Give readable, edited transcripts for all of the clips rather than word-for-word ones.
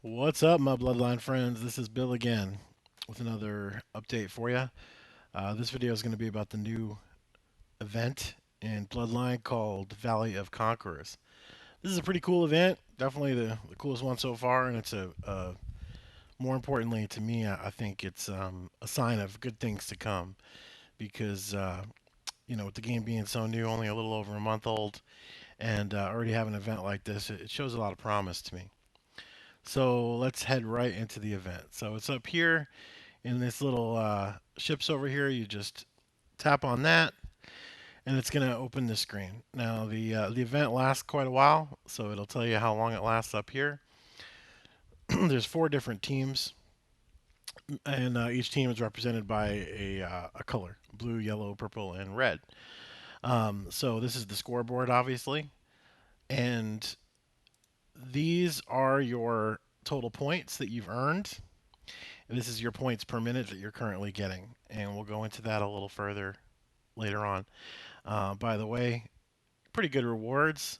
What's up, my Bloodline friends? This is Bill again with another update for you. This video is going to be about the new event in Bloodline called Valley of Conquerors. This is a pretty cool event, definitely the coolest one so far, and it's more importantly to me, I think it's a sign of good things to come because with the game being so new, only a little over a month old, and already have an event like this, it shows a lot of promise to me. So let's head right into the event. So it's up here in this little ships over here. You just tap on that, and it's going to open the screen. Now the event lasts quite a while, so it'll tell you how long it lasts up here. There's four different teams, and each team is represented by a color: blue, yellow, purple, and red. So this is the scoreboard, obviously, and these are your total points that you've earned. And this is your points per minute that you're currently getting, and we'll go into that a little further later on. By the way, pretty good rewards.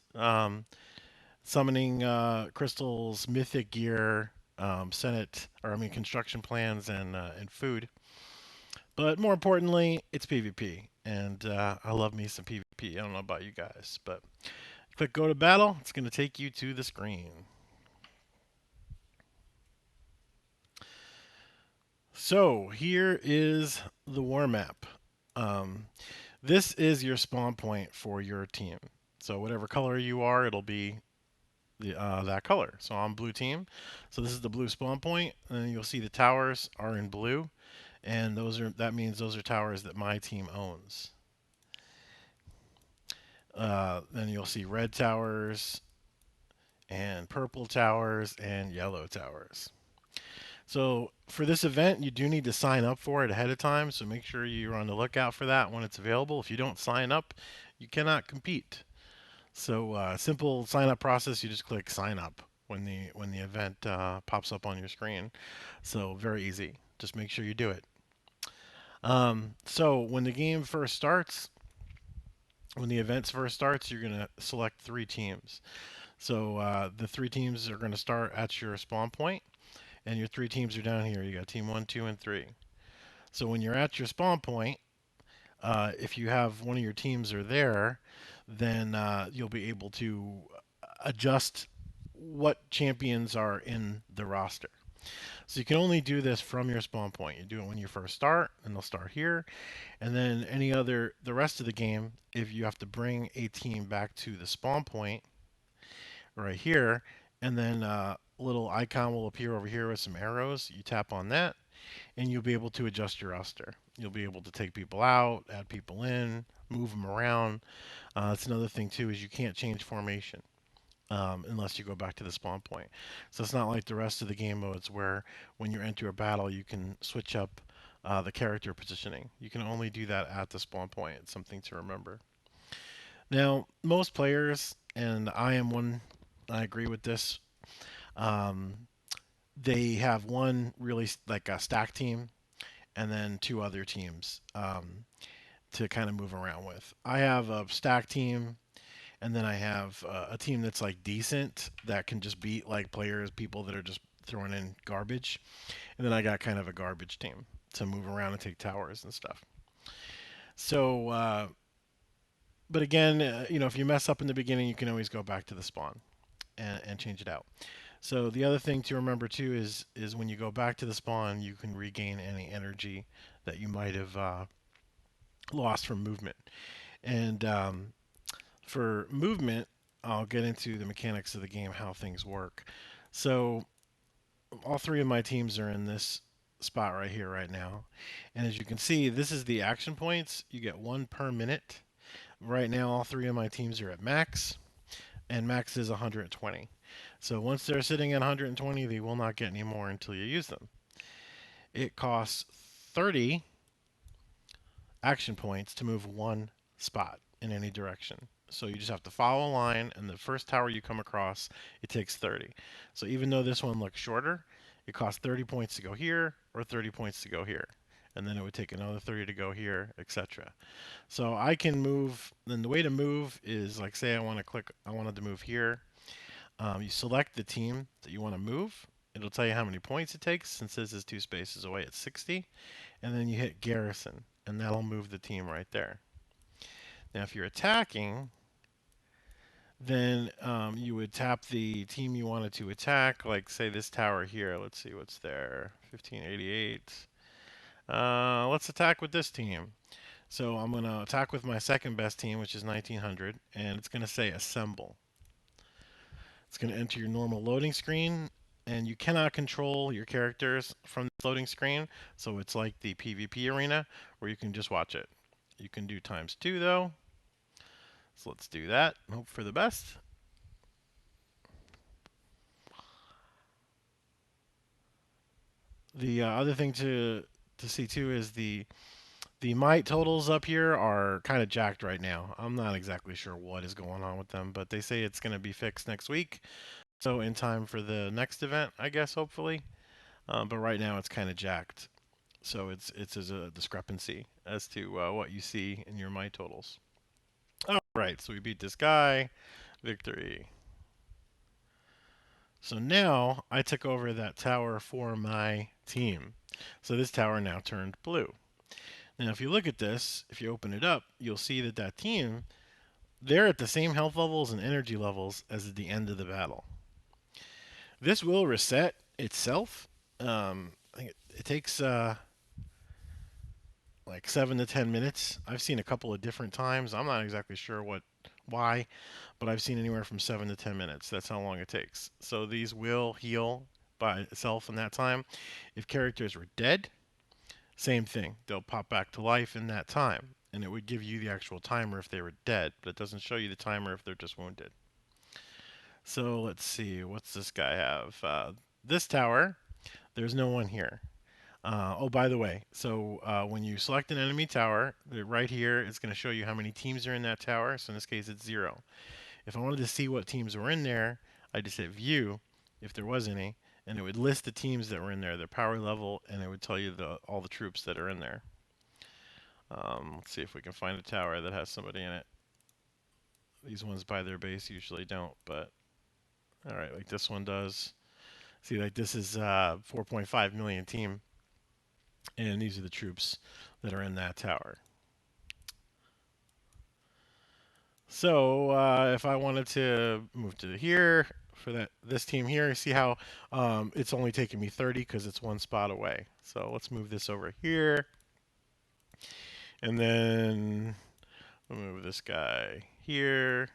Summoning crystals, mythic gear, construction plans and food. But more importantly, it's PvP, and I love me some PvP. I don't know about you guys, but click go to battle. It's going to take you to the screen. So here is the war map. Um, this is your spawn point for your team. So whatever color you are, it'll be that color. So I'm blue team. So this is the blue spawn point, and you'll see the towers are in blue, and that means those are towers that my team owns. Then you'll see red towers and purple towers and yellow towers. So for this event, you do need to sign up for it ahead of time. So make sure you're on the lookout for that when it's available. If you don't sign up, you cannot compete. So simple sign up process. You just click sign up when the event pops up on your screen. So very easy. Just make sure you do it. So when the events first starts, you're gonna select three teams. So the three teams are gonna start at your spawn point, and your three teams are down here. You got team one, two, and three. So when you're at your spawn point, if you have one of your teams are there, then you'll be able to adjust what champions are in the roster. So you can only do this from your spawn point. You do it when you first start, and they'll start here. And then the rest of the game, if you have to bring a team back to the spawn point right here, and then a little icon will appear over here with some arrows. You tap on that, and you'll be able to adjust your roster. You'll be able to take people out, add people in, move them around. That's another thing too is you can't change formation unless you go back to the spawn point. So it's not like the rest of the game modes where when you enter a battle you can switch up the character positioning. You can only do that at the spawn point. It's something to remember. Now most players, and I am one, I agree with this. Um, they have one really like a stack team and then two other teams to kind of move around with. I have a stack team, and then I have a team that's like decent that can just beat like people that are just throwing in garbage, and then I got kind of a garbage team to move around and take towers and stuff. So, but again, if you mess up in the beginning, you can always go back to the spawn and change it out. So the other thing to remember too is when you go back to the spawn, you can regain any energy that you might have lost from movement. And for movement, I'll get into the mechanics of the game, how things work. So all three of my teams are in this spot right here right now. And as you can see, this is the action points. You get one per minute. Right now, all three of my teams are at max, and max is 120. So once they're sitting at 120, they will not get any more until you use them. It costs 30 action points to move one spot in any direction. So you just have to follow a line, and the first tower you come across, it takes 30. So even though this one looks shorter, it costs 30 points to go here or 30 points to go here. And then it would take another 30 to go here, etc. So I can move. Then the way to move is like, say I wanted to move here. You select the team that you want to move, It'll tell you how many points it takes. Since this is 2 spaces away, it's 60. And then you hit garrison, and that'll move the team right there. Now, if you're attacking, then you would tap the team you wanted to attack, like say this tower here. Let's see what's there. 1588. Let's attack with this team. So I'm going to attack with my second best team, which is 1900, and it's going to say assemble. It's going to enter your normal loading screen, and you cannot control your characters from the loading screen. So it's like the PvP arena where you can just watch it. You can do ×2 though. So let's do that. Hope for the best. The other thing to see too is the might totals up here are kind of jacked right now. I'm not exactly sure what is going on with them, but they say it's going to be fixed next week. So in time for the next event, I guess, hopefully. But right now it's kind of jacked. So it's as a discrepancy as to what you see in your might totals. All right, so we beat this guy. Victory. So now I took over that tower for my team. So this tower now turned blue. Now if you look at this, if you open it up, you'll see that that team, they're at the same health levels and energy levels as at the end of the battle. This will reset itself. I think it takes like 7 to 10 minutes. I've seen a couple of different times. I'm not exactly sure why, but I've seen anywhere from 7 to 10 minutes. That's how long it takes. So these will heal by itself in that time. If characters were dead, same thing. They'll pop back to life in that time, and it would give you the actual timer if they were dead, but it doesn't show you the timer if they're just wounded. So let's see, what's this guy have? This tower, there's no one here. Oh, by the way, so when you select an enemy tower, right here it's going to show you how many teams are in that tower. So in this case, it's 0. If I wanted to see what teams were in there, I just hit View, if there was any, and it would list the teams that were in there, their power level, and it would tell you all the troops that are in there. Let's see if we can find a tower that has somebody in it. These ones by their base usually don't, but all right, like this one does. See, like this is 4.5 million team, and these are the troops that are in that tower. So if I wanted to move to here for this team here, see how it's only taking me 30 because it's one spot away. So let's move this over here, and then we'll move this guy here,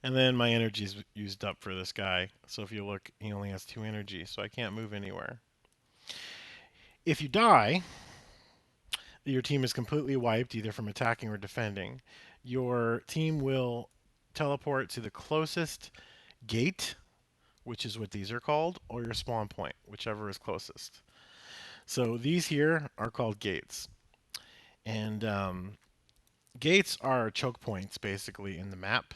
and then my energy's used up for this guy. So if you look, he only has 2 energy, so I can't move anywhere. If you die, your team is completely wiped, either from attacking or defending. Your team will teleport to the closest gate, which is what these are called, or your spawn point, whichever is closest. So these here are called gates. And gates are choke points, basically, in the map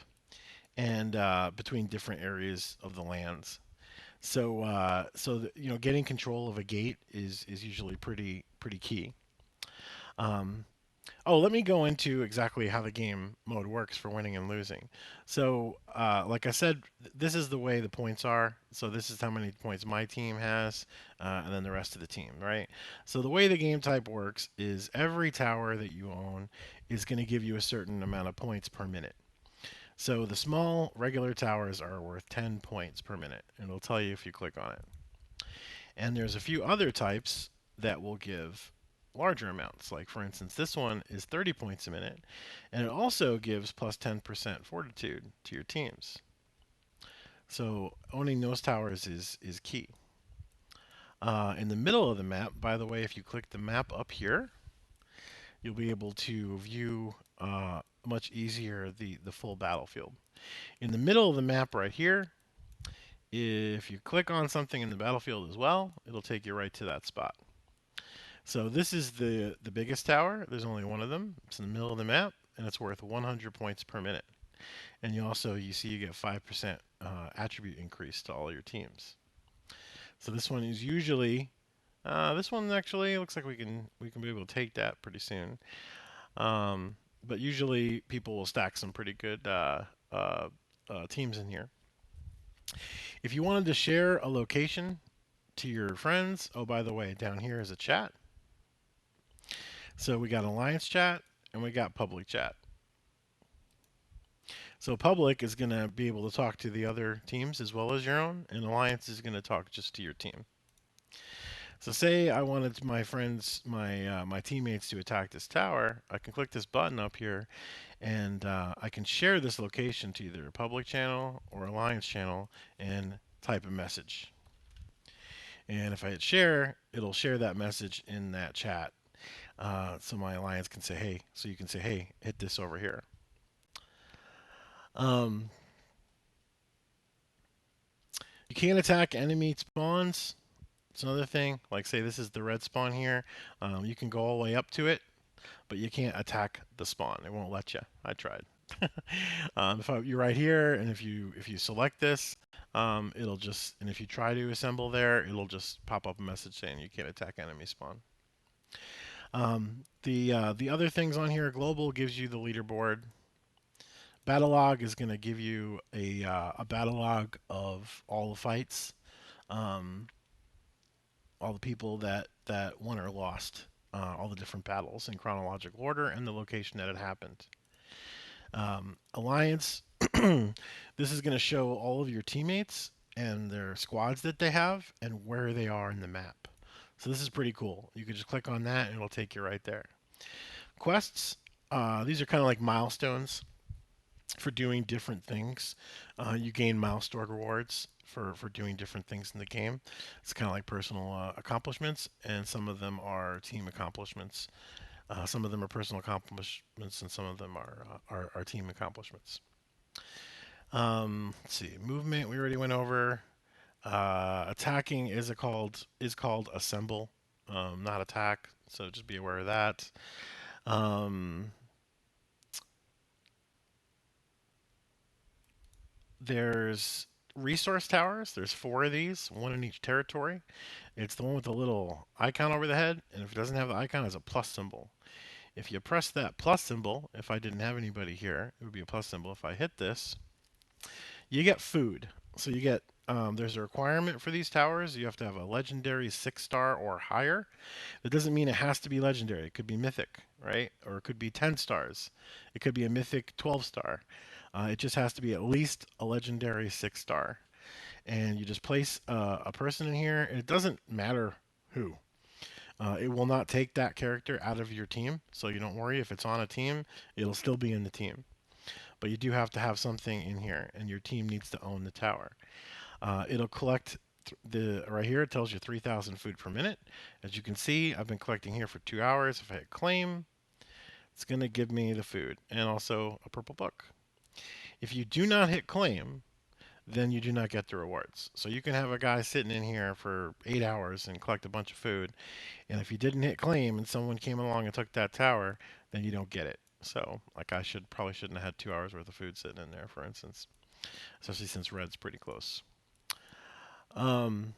and between different areas of the lands. So, getting control of a gate is usually pretty key. Um, Oh, let me go into exactly how the game mode works for winning and losing. So, like I said, this is the way the points are. So this is how many points my team has, and then the rest of the team, right? So the way the game type works is every tower that you own is going to give you a certain amount of points per minute. So the small regular towers are worth 10 points per minute, and it'll tell you if you click on it. And there's a few other types that will give larger amounts. Like, for instance, this one is 30 points a minute, and it also gives plus 10% fortitude to your teams. So owning those towers is key. In the middle of the map, by the way, if you click the map up here, you'll be able to view much easier the full battlefield. In the middle of the map right here, if you click on something in the battlefield as well, it'll take you right to that spot. So this is the biggest tower. There's only one of them. It's in the middle of the map, and it's worth 100 points per minute. And you see you get 5% attribute increase to all your teams. So this one is usually this one actually looks like we can be able to take that pretty soon. But usually people will stack some pretty good teams in here. If you wanted to share a location to your friends, oh, by the way, down here is a chat. So we got alliance chat and we got public chat. So public is going to be able to talk to the other teams as well as your own, and alliance is going to talk just to your team. So say I wanted my friends, my teammates to attack this tower, I can click this button up here, and I can share this location to either a public channel or alliance channel and type a message. And if I hit share, it'll share that message in that chat. So my alliance can say, hey, so you can say, hey, hit this over here. Um, you can't attack enemy spawns. It's another thing. Like say this is the red spawn here. You can go all the way up to it, but you can't attack the spawn. It won't let you. I tried. You're right here, and if you select this, it'll just and if you try to assemble there, it'll just pop up a message saying you can't attack enemy spawn. The other things on here, global gives you the leaderboard. Battlelog is going to give you a battle log of all the fights, um, all the people that won or lost, all the different battles in chronological order and the location that it happened. Alliance, this is going to show all of your teammates and their squads that they have and where they are in the map. So this is pretty cool. You can just click on that and it'll take you right there. Quests, these are kind of like milestones for doing different things. You gain milestone rewards for doing different things in the game. It's kind of like personal accomplishments, and some of them are team accomplishments. Some of them are personal accomplishments, and some of them are team accomplishments. Let's see, movement we already went over. Attacking is called assemble, not attack. So just be aware of that. Um, there's resource towers. There's four of these, one in each territory. It's the one with the little icon over the head, and if it doesn't have the icon, it's a plus symbol. If you press that plus symbol, if I didn't have anybody here, it would be a plus symbol. If I hit this, you get food. So you get there's a requirement for these towers. You have to have a legendary 6-star or higher. That doesn't mean it has to be legendary. It could be mythic, right? Or it could be 10 stars. It could be a mythic 12-star. It just has to be at least a legendary 6-star. And you just place a person in here, and it doesn't matter who. It will not take that character out of your team, so you don't worry. If it's on a team, it'll still be in the team. But you do have to have something in here, and your team needs to own the tower. It'll collect the right here. It tells you 3,000 food per minute. As you can see, I've been collecting here for 2 hours. If I hit claim, it's going to give me the food and also a purple book. If you do not hit claim, then you do not get the rewards. So you can have a guy sitting in here for 8 hours and collect a bunch of food, and if you didn't hit claim and someone came along and took that tower, then you don't get it. So like I probably shouldn't have had 2 hours worth of food sitting in there, for instance, especially since red's pretty close. Um,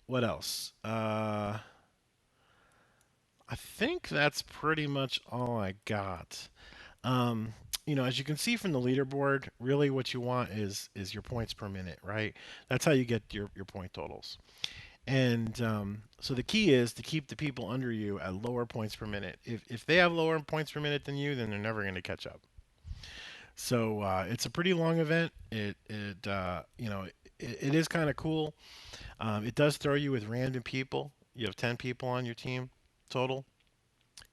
what else? I think that's pretty much all I got. Um, as you can see from the leaderboard, really what you want is your points per minute, right? That's how you get your point totals. And so the key is to keep the people under you at lower points per minute. If they have lower points per minute than you, then they're never going to catch up. So it's a pretty long event. It is kind of cool. It does throw you with random people. You have 10 people on your team total,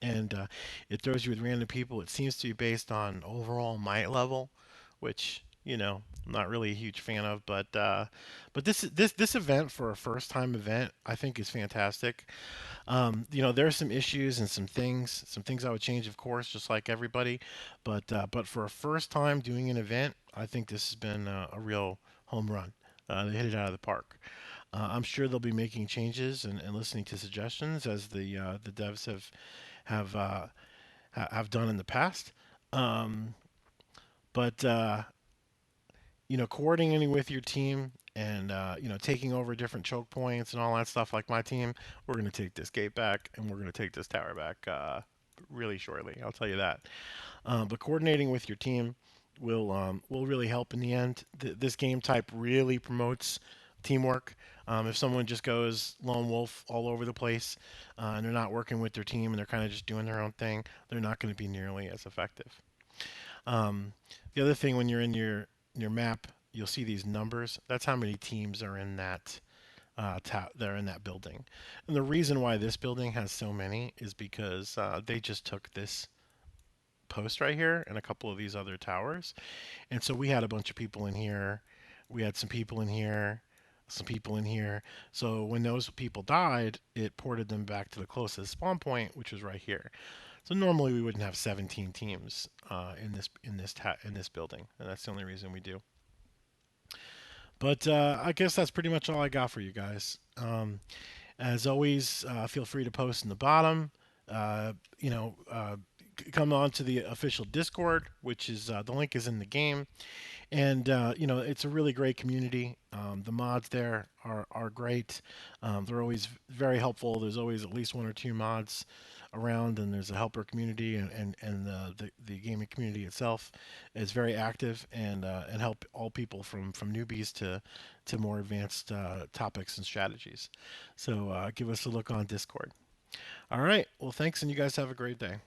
and it throws you with random people. It seems to be based on overall might level, which I'm not really a huge fan of. But this event for a first time event, I think is fantastic. There are some issues and some things I would change, of course, just like everybody. But for a first time doing an event, I think this has been a real home run. They hit it out of the park. I'm sure they'll be making changes and listening to suggestions as the devs have uh, have done in the past. Um, but coordinating with your team and taking over different choke points and all that stuff, like my team, we're going to take this gate back and we're going to take this tower back really shortly. I'll tell you that. But coordinating with your team will really help in the end. This game type really promotes teamwork. If someone just goes lone wolf all over the place and they're not working with their team and they're kind of just doing their own thing, they're not going to be nearly as effective. Um, the other thing, when you're in your map, you'll see these numbers. That's how many teams are in that they're in that building. And the reason why this building has so many is because they just took this post right here and a couple of these other towers. And so we had a bunch of people in here. We had some people in here, some people in here. So when those people died, it ported them back to the closest spawn point, which was right here. So normally we wouldn't have 17 teams in this building, and that's the only reason we do. But I guess that's pretty much all I got for you guys. As always, feel free to post in the bottom. Uh, you know, come on to the official Discord, which is the link is in the game. And it's a really great community. The mods there are great. They're always very helpful. There's always at least one or two mods around, and there's a helper community, and the gaming community itself is very active and help all people from newbies to more advanced topics and strategies. So give us a look on Discord. All right. Well, thanks, and you guys have a great day.